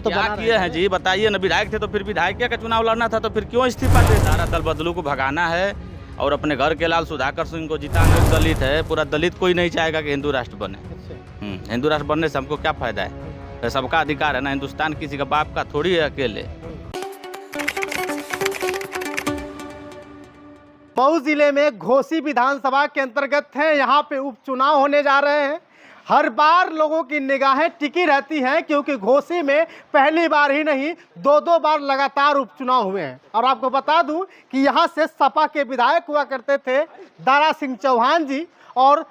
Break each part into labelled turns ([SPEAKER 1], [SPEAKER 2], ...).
[SPEAKER 1] तो
[SPEAKER 2] क्या
[SPEAKER 1] बना
[SPEAKER 2] किए हैं जी, बताइए ना। विधायक थे तो फिर विधायक का चुनाव लड़ना था, तो फिर क्यों इस्तीफा दे? दारा दल बदलू को भगाना है और अपने घर के लाल सुधाकर सिंह को जिताना। लोग दलित है, पूरा दलित कोई नहीं चाहेगा कि हिंदू राष्ट्र बने। हिंदू राष्ट्र बनने से हमको क्या फायदा है? सबका अधिकार है ना, हिंदुस्तान किसी का बाप का थोड़ी है अकेले।
[SPEAKER 1] मऊ जिले में घोसी विधानसभा के अंतर्गत है, यहाँ पे उपचुनाव होने जा रहे हैं। हर बार लोगों की निगाहें टिकी रहती हैं क्योंकि घोसी में पहली बार ही नहीं, दो बार लगातार उपचुनाव हुए हैं। और आपको बता दूं कि यहाँ से सपा के विधायक हुआ करते थे दारा सिंह चौहान जी, और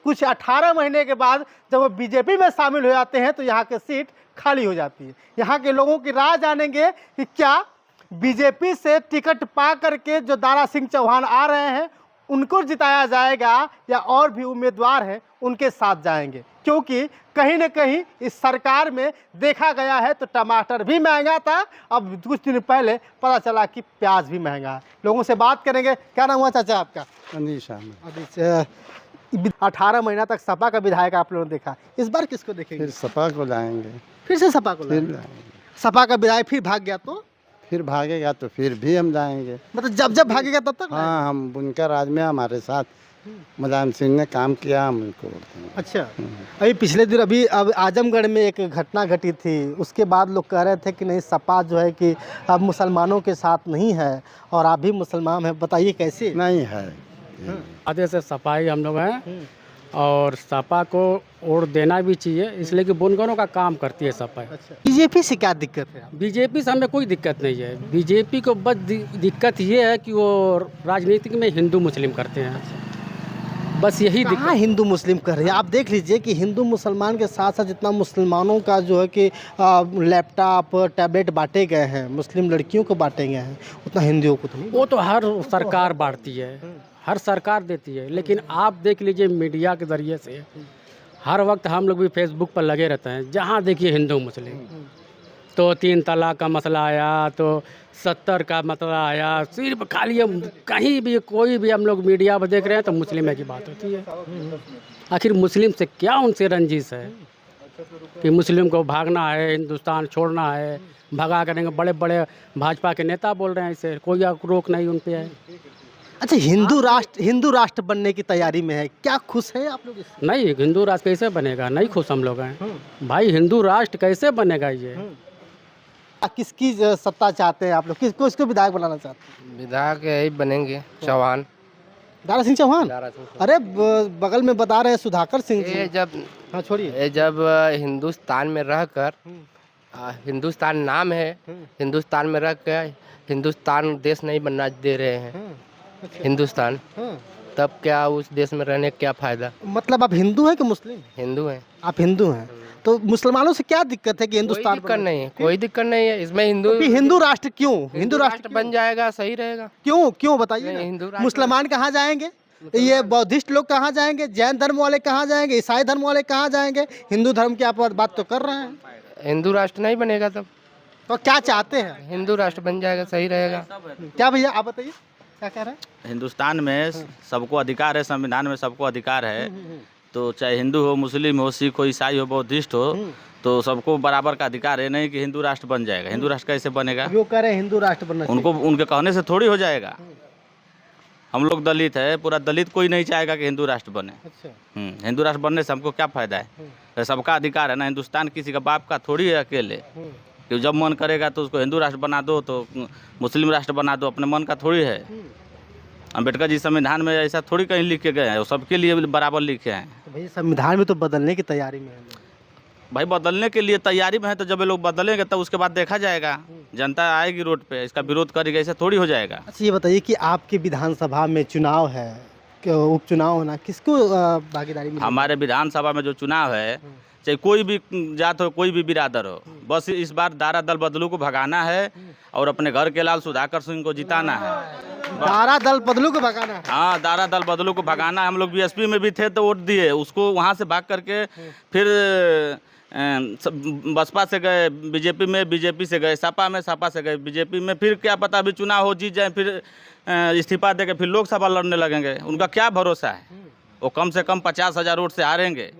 [SPEAKER 1] कुछ 18 महीने के बाद जब वो बीजेपी में शामिल हो जाते हैं तो यहाँ की सीट खाली हो जाती है। यहाँ के लोगों की राय जानेंगे कि क्या बीजेपी से टिकट पा करके जो दारा सिंह चौहान आ रहे हैं उनको जिताया जाएगा या और भी उम्मीदवार हैं उनके साथ जाएंगे, क्योंकि कहीं न कहीं इस सरकार में देखा गया है तो टमाटर भी महंगा था, अब कुछ दिन पहले पता चला कि प्याज भी महंगा है। लोगों से बात करेंगे। क्या नाम हुआ चाचा आपका?
[SPEAKER 3] अनीश
[SPEAKER 1] 18 महीना तक सपा का विधायक आप लोगों ने देखा, इस बार किसको देखेंगे?
[SPEAKER 3] फिर सपा को लाएंगे।
[SPEAKER 1] फिर से सपा को लाएंगे। सपा का विधायक फिर भाग गया तो
[SPEAKER 3] फिर भागेगा तो फिर भी हम जाएंगे।
[SPEAKER 1] मतलब जब भागेगा तब तक?
[SPEAKER 3] हाँ, हम उनका राज में हमारे साथ मुलायम सिंह ने काम किया, हम उनको।
[SPEAKER 1] अच्छा, अभी पिछले दिन अब आजमगढ़ में एक घटना घटी थी, उसके बाद लोग कह रहे थे कि नहीं सपा जो है कि अब मुसलमानों के साथ नहीं है और आप भी मुसलमान हैं, बताइए कैसे?
[SPEAKER 3] नहीं है।
[SPEAKER 4] आधे से सफाई हम लोग हैं और सपा को वोट देना भी चाहिए, इसलिए कि बुनकरों का काम करती है सपा।
[SPEAKER 1] अच्छा, बीजेपी से क्या दिक्कत है?
[SPEAKER 4] बीजेपी से हमें कोई दिक्कत नहीं है। बीजेपी को बस दिक्कत ये है कि वो राजनीतिक में हिंदू मुस्लिम करते हैं, बस यही दिक्कत।
[SPEAKER 1] हिंदू मुस्लिम कर रहे हैं? आप देख लीजिए कि हिंदू मुसलमान के साथ साथ जितना मुसलमानों का जो है कि लैपटॉप टैबलेट बांटे गए हैं, मुस्लिम लड़कियों को बांटे गए हैं, उतना हिंदुओं को तो नहीं।
[SPEAKER 4] वो तो हर सरकार बांटती है, हर सरकार देती है, लेकिन आप देख लीजिए मीडिया के ज़रिए से हर वक्त हम लोग भी फेसबुक पर लगे रहते हैं, जहाँ देखिए हिंदू मुस्लिम। तो 3 तलाक का मसला आया, तो 70 का मसला आया, सिर्फ खाली हम कहीं भी कोई भी हम लोग मीडिया पर देख रहे हैं तो मुस्लिम की बात होती है। आखिर मुस्लिम से क्या उनसे रंजिश है कि मुस्लिम को भागना है, हिंदुस्तान छोड़ना है, भगा करेंगे। बड़े बड़े भाजपा के नेता बोल रहे हैं, इसे कोई रोक नहीं उन पे है।
[SPEAKER 1] अच्छा, हिंदू राष्ट्र बनने की तैयारी में है, क्या खुश है आप लोग इससे?
[SPEAKER 4] नहीं, हिंदू राष्ट्र कैसे बनेगा? नहीं खुश हम लोग हैं भाई। हिंदू राष्ट्र कैसे बनेगा? ये
[SPEAKER 1] किसकी सत्ता चाहते हैं आप लोग? किसको विधायक बनाना चाहते हैं?
[SPEAKER 5] विधायक यही बनेंगे चौहान,
[SPEAKER 1] दारा सिंह चौहान। अरे बगल में बता रहे हैं सुधाकर सिंह जी।
[SPEAKER 5] ये जब
[SPEAKER 1] हाँ छोड़िए,
[SPEAKER 5] जब हिंदुस्तान में रहकर, हिंदुस्तान नाम है, हिंदुस्तान में रह कर हिंदुस्तान देश नहीं बनना दे रहे हैं हिंदुस्तान, तब क्या उस देश में रहने का क्या फायदा?
[SPEAKER 1] मतलब आप हिंदू हैं कि मुस्लिम?
[SPEAKER 5] हिंदू हैं।
[SPEAKER 1] आप हिंदू हैं तो मुसलमानों से क्या दिक्कत है कि हिंदुस्तान?
[SPEAKER 5] दिक्कत नहीं है, कोई दिक्कत नहीं है इसमें।
[SPEAKER 1] हिंदू राष्ट्र क्यों?
[SPEAKER 5] हिंदू राष्ट्र बन जाएगा, सही रहेगा।
[SPEAKER 1] क्यों बताइए ना।
[SPEAKER 5] हिंदू राष्ट्र
[SPEAKER 1] मुसलमान कहाँ जाएंगे? ये बौद्धिस्ट लोग कहाँ जाएंगे? जैन धर्म वाले कहाँ जाएंगे? ईसाई धर्म वाले कहाँ जाएंगे? हिंदू धर्म की आप बात तो कर रहे हैं।
[SPEAKER 5] हिंदू राष्ट्र नहीं बनेगा तब
[SPEAKER 1] तो क्या चाहते हैं?
[SPEAKER 5] हिंदू राष्ट्र बन जाएगा, सही रहेगा।
[SPEAKER 1] क्या भैया आप बताइए क्या कह रहे हैं?
[SPEAKER 2] हिंदुस्तान में सबको अधिकार है, संविधान में सबको अधिकार है, तो चाहे हिंदू हो, मुस्लिम हो, सिख हो, ईसाई हो, बौद्धिस्ट हो, तो सबको बराबर का अधिकार है। नहीं कि हिंदू राष्ट्र बन जाएगा। हिंदू राष्ट्र कैसे बनेगा?
[SPEAKER 1] जो कह रहे हैं हिंदू राष्ट्र बनना
[SPEAKER 2] उनको उनके कहने से थोड़ी हो जाएगा। हम लोग दलित है, पूरा दलित कोई नहीं चाहेगा कि हिंदू राष्ट्र बने।
[SPEAKER 1] अच्छा,
[SPEAKER 2] हिंदू राष्ट्र बनने से हमको क्या फायदा है? सबका अधिकार है ना, हिंदुस्तान किसी का बाप का थोड़ी है अकेले। कि जब मन करेगा तो उसको हिंदू राष्ट्र बना दो, तो मुस्लिम राष्ट्र बना दो, अपने मन का थोड़ी है। अम्बेडकर जी संविधान में ऐसा थोड़ी कहीं लिख के गए हैं, वो सबके लिए बराबर लिखे हैं।
[SPEAKER 1] तो भाई संविधान में तो बदलने की तैयारी में है।
[SPEAKER 2] भाई बदलने के लिए तैयारी में है, तो जब ये लोग बदलेंगे तब उसके बाद देखा जाएगा। जनता आएगी रोड पे, इसका विरोध करेगी, ऐसे थोड़ी हो जाएगा।
[SPEAKER 1] अच्छा, ये बताइए कि आपकी विधानसभा में चुनाव है, उपचुनाव होना, किसको भागीदारी मिलेगी?
[SPEAKER 2] हमारे विधानसभा में जो चुनाव है, चाहे कोई भी जात हो, कोई भी बिरादर हो, बस इस बार दारा दल बदलू को भगाना है और अपने घर के लाल सुधाकर सिंह को जिताना है।
[SPEAKER 1] दारा दल बदलू को भगाना है?
[SPEAKER 2] हाँ, दारा दल बदलू को भगाना है। हम लोग बीएसपी में भी थे तो वोट दिए उसको, वहाँ से भाग करके फिर बसपा से गए बीजेपी में, बीजेपी से गए सपा में, सपा से गए बीजेपी में। फिर क्या पता अभी चुनाव हो, जीत जाए, फिर इस्तीफा दे के फिर लोकसभा लड़ने लगेंगे। उनका क्या भरोसा है? वो कम से कम 50,000 वोट से हारेंगे।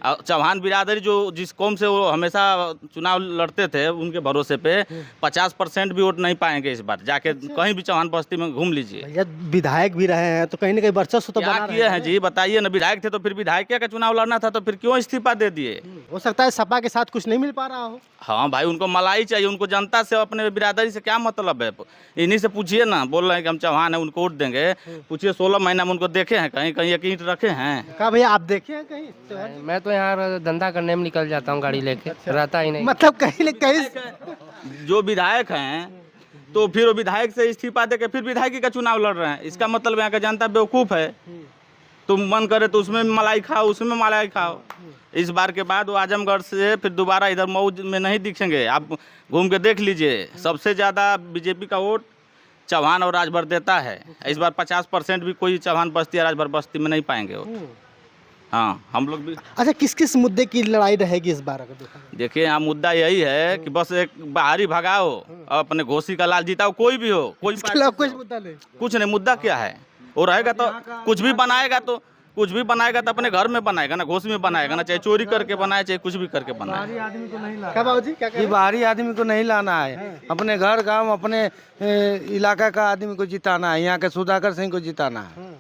[SPEAKER 2] और चौहान बिरादरी जो जिस कौम से वो हमेशा चुनाव लड़ते थे उनके भरोसे पे 50% भी वोट नहीं पाएंगे इस बार। जाके कहीं भी चौहान बस्ती में घूम लीजिए।
[SPEAKER 1] भैया विधायक भी रहे हैं तो कहीं ना कहीं वर्चस्व तो
[SPEAKER 2] क्या
[SPEAKER 1] बना
[SPEAKER 2] किए हैं जी, बताइए ना। विधायक थे तो फिर विधायक का चुनाव लड़ना था तो फिर क्यों इस्तीफा दे दिए?
[SPEAKER 1] हो सकता है सपा के साथ कुछ नहीं मिल पा रहा हो।
[SPEAKER 2] हाँ भाई, उनको मलाई चाहिए। उनको जनता से अपने बिरादरी से क्या मतलब है? इन्हीं से पूछिए ना। बोल रहे हैं कि हम चौहान है उनको वोट देंगे। पूछिए 16 महीना में उनको देखे हैं कहीं कहीं एक ईंट रखे हैं?
[SPEAKER 1] क्या भैया आप देखे हैं कहीं?
[SPEAKER 5] मैं तो यहाँ धंधा करने में निकल जाता हूँ गाड़ी लेके, रहता ही नहीं।
[SPEAKER 1] मतलब कहीं न कहीं
[SPEAKER 2] जो विधायक हैं तो फिर वो विधायक से इस्तीफा दे के फिर विधायकी का चुनाव लड़ रहे हैं। इसका मतलब यहाँ का जनता बेवकूफ़ है। तुम मन करे तो उसमें मलाई खाओ, उसमें मलाई खाओ। इस बार के बाद वो आजमगढ़ से फिर दोबारा इधर मऊ में नहीं दिखेंगे। आप घूम के देख लीजिए, सबसे ज़्यादा बीजेपी का वोट चौहान और राजभर देता है। इस बार 50% भी कोई चौहान बस्ती या राजभर बस्ती में नहीं पाएंगे वो। हाँ, हम लोग भी।
[SPEAKER 1] अच्छा, किस किस मुद्दे की लड़ाई रहेगी इस बार अगर देखा जाए?
[SPEAKER 2] देखिए, यहाँ मुद्दा यही है कि बस एक बाहरी भगाओ और अपने घोसी का लाल जिताओ। कोई भी हो, कोई
[SPEAKER 1] इसके अलावा कुछ मुद्दा नहीं।
[SPEAKER 2] कुछ नहीं। मुद्दा क्या है? वो रहेगा तो कुछ भी बनाएगा तो अपने घर में बनाएगा ना, घोसी में बनाएगा ना, चाहे चोरी करके बनाए चाहे कुछ भी करके बनाए।
[SPEAKER 1] क्या बाबूजी क्या कह रहे
[SPEAKER 6] ये बाहरी आदमी को नहीं लाना है, अपने घर गांव अपने इलाका का आदमी को जिताना है। यहाँ के सुधाकर सिंह को जिताना है।